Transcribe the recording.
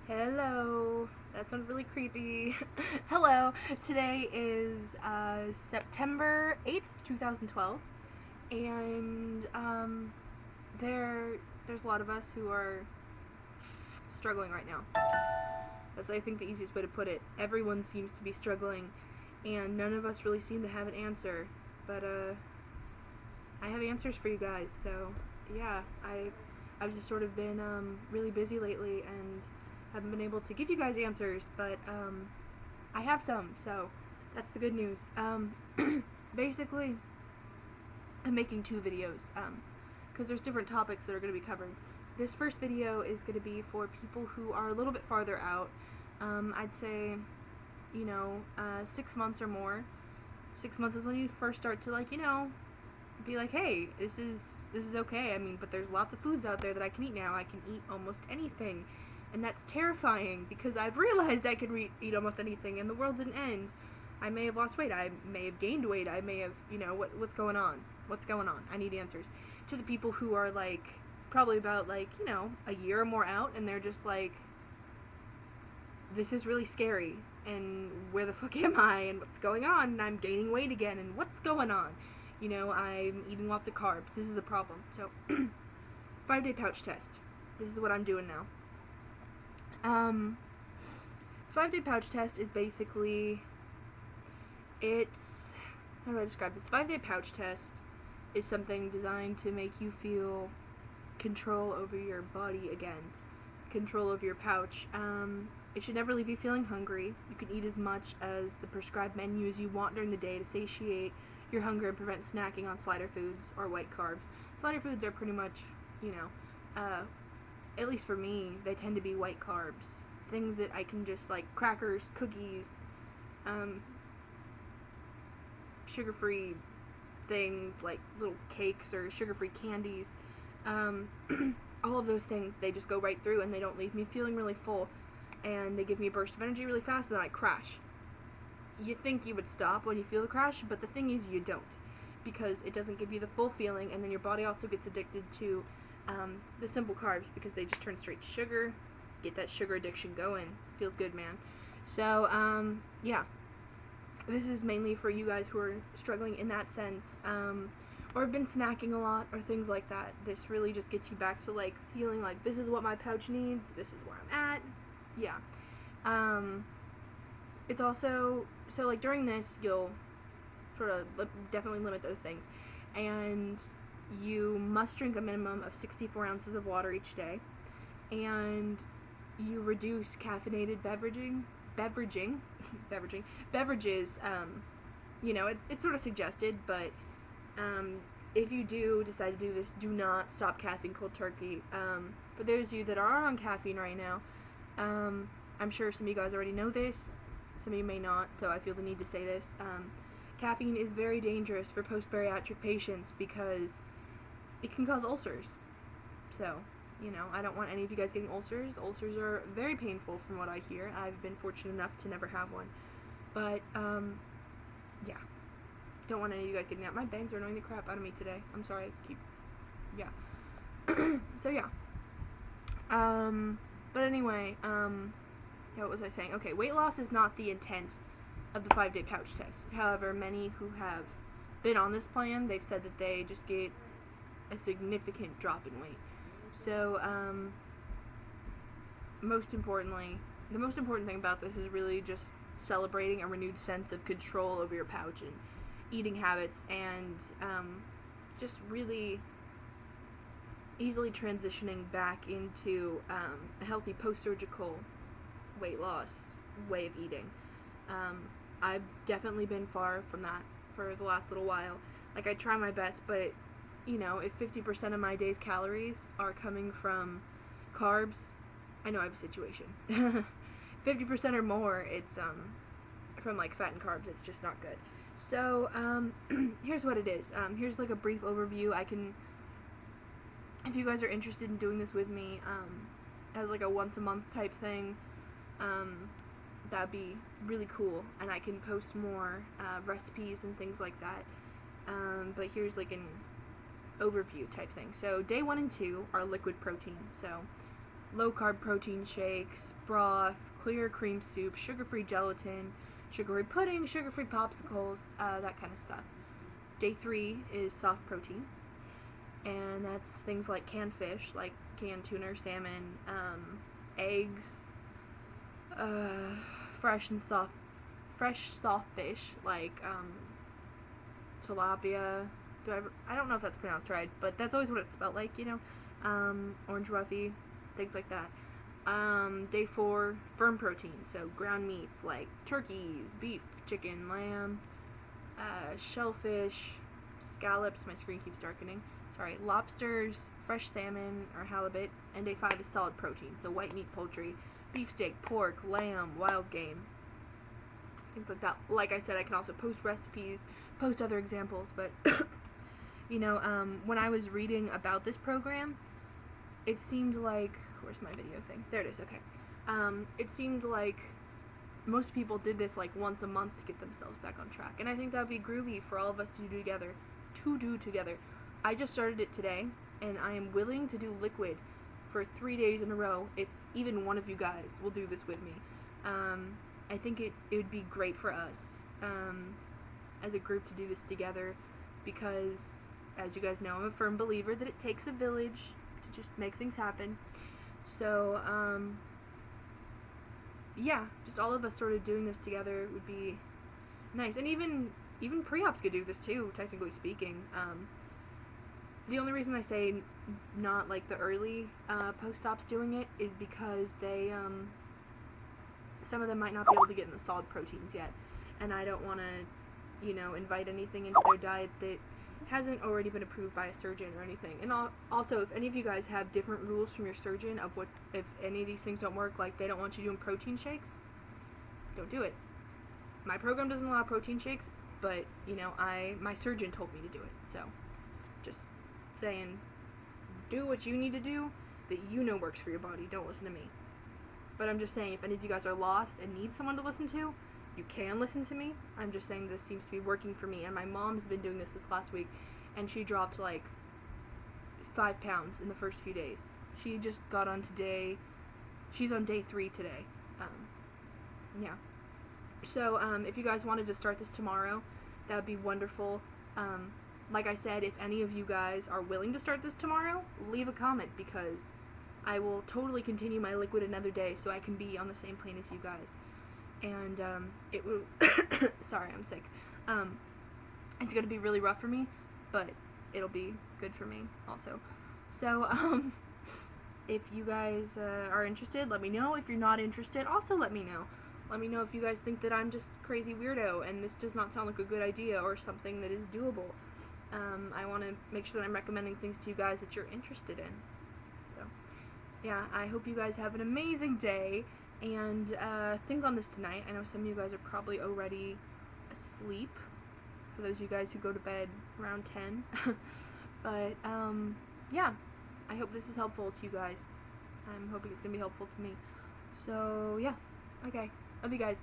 Hello. That sounds really creepy. Hello. Today is September 8th, 2012, and there's a lot of us who are struggling right now. That's, I think, the easiest way to put it. Everyone seems to be struggling, and none of us really seem to have an answer. But I have answers for you guys. So yeah, I've just sort of been really busy lately and haven't been able to give you guys answers, but I have some, so that's the good news. Basically, I'm making two videos because there's different topics that are going to be covered. This first video is going to be for people who are a little bit farther out. I'd say, 6 months or more. 6 months is when you first start to, be like, hey, this is okay. I mean, but there's lots of foods out there that I can eat now. I can eat almost anything, and that's terrifying because I've realized I can eat almost anything, and the world didn't end. I may have lost weight. I may have gained weight. I may have, what's going on? What's going on? I need answers. To the people who are probably about a year or more out, and they're just like, this is really scary, and where the fuck am I, and what's going on, and I'm gaining weight again, and what's going on? I'm eating lots of carbs. This is a problem. So, 5-day pouch test. This is what I'm doing now. 5-day pouch test is basically, how do I describe this? 5-day pouch test is something designed to make you feel control over your body again. Control over your pouch. It should never leave you feeling hungry. You can eat as much as the prescribed menu as you want during the day to satiate your hunger and prevent snacking on slider foods or white carbs. Slider foods are pretty much, at least for me, they tend to be white carbs. Things that I can just, crackers, cookies, sugar-free things, like little cakes or sugar-free candies. All of those things, they just go right through and they don't leave me feeling really full. And they give me a burst of energy really fast and then I crash. You think you would stop when you feel the crash, but the thing is you don't, because it doesn't give you the full feeling, and then your body also gets addicted to the simple carbs because they just turn straight to sugar. Get that sugar addiction going. Feels good, man. So yeah, this is mainly for you guys who are struggling in that sense, or have been snacking a lot or things like that. This really just gets you back to feeling like this is what my pouch needs, this is where I'm at. Yeah. It's also, so during this, you'll sort of definitely limit those things, and you must drink a minimum of 64 ounces of water each day, and you reduce caffeinated beverages. It's sort of suggested, but if you do decide to do this, do not stop caffeine cold turkey. For those of you that are on caffeine right now, I'm sure some of you guys already know this, some of you may not, so I feel the need to say this. Caffeine is very dangerous for post-bariatric patients because it can cause ulcers. So, I don't want any of you guys getting ulcers. Ulcers are very painful from what I hear. I've been fortunate enough to never have one. But, yeah. Don't want any of you guys getting that. My bangs are annoying the crap out of me today. I'm sorry. Yeah. So, yeah. But anyway, what was I saying? Okay, weight loss is not the intent of the 5-day pouch test. However, many who have been on this plan, they've said that they just get a significant drop in weight. So, most importantly, the most important thing about this is really just celebrating a renewed sense of control over your pouch and eating habits, and just really easily transitioning back into a healthy post-surgical weight loss way of eating. I've definitely been far from that for the last little while. I try my best, but if 50% of my day's calories are coming from carbs, I know I have a situation. 50% or more, it's from fat and carbs. It's just not good. So here's what it is. Here's a brief overview. If you guys are interested in doing this with me, as a once a month type thing, that'd be really cool, and I can post more recipes and things like that. But here's an overview type thing. So day 1 and 2 are liquid protein. So low-carb protein shakes, broth, clear cream soup, sugar-free gelatin, sugar-free pudding, sugar-free popsicles, that kind of stuff. Day 3 is soft protein, and that's things like canned fish, like canned tuna or salmon, eggs, fresh soft fish, like tilapia. I don't know if that's pronounced right, but that's always what it spelled like, orange roughy, things like that. Day 4, firm protein, so ground meats like turkeys, beef, chicken, lamb, shellfish, scallops, my screen keeps darkening, lobsters, fresh salmon or halibut. And day 5 is solid protein, so white meat, poultry, beefsteak, pork, lamb, wild game, things like that. Like I said, I can also post recipes, post other examples, but when I was reading about this program, it seemed like, where's my video thing? There it is, okay. It seemed like most people did this like once a month to get themselves back on track, and I think that would be groovy for all of us to do together. I just started it today, and I am willing to do liquid for 3 days in a row if even one of you guys will do this with me. I think it would be great for us as a group to do this together, because as you guys know, I'm a firm believer that it takes a village to just make things happen. So yeah, just all of us sort of doing this together would be nice. And even pre-ops could do this too, technically speaking. The only reason I say not like the early post-ops doing it is because they some of them might not be able to get in the solid proteins yet, and I don't want to invite anything into their diet that hasn't already been approved by a surgeon or anything. And also, if any of you guys have different rules from your surgeon of what, if any of these things don't work, like they don't want you doing protein shakes, don't do it. My program doesn't allow protein shakes, but my surgeon told me to do it. So just saying, do what you need to do that works for your body. Don't listen to me. But I'm just saying, if any of you guys are lost and need someone to listen to, you can listen to me. I'm just saying this seems to be working for me, and my mom's been doing this last week, and she dropped like 5 pounds in the first few days. She just got on today. She's on day 3 today. Yeah. So if you guys wanted to start this tomorrow, that would be wonderful. Like I said, if any of you guys are willing to start this tomorrow, leave a comment, because I will totally continue my liquid another day so I can be on the same plane as you guys. And it will sorry, I'm sick. It's gonna be really rough for me, but it'll be good for me also. So if you guys are interested, let me know. If you're not interested, also let me know. Let me know if you guys think that I'm just crazy weirdo and this does not sound like a good idea or something that is doable. I want to make sure that I'm recommending things to you guys that you're interested in. So yeah, I hope you guys have an amazing day, and think on this tonight. I know some of you guys are probably already asleep, for those of you guys who go to bed around 10. But yeah, I hope this is helpful to you guys. I'm hoping it's going to be helpful to me. So yeah, okay, love you guys.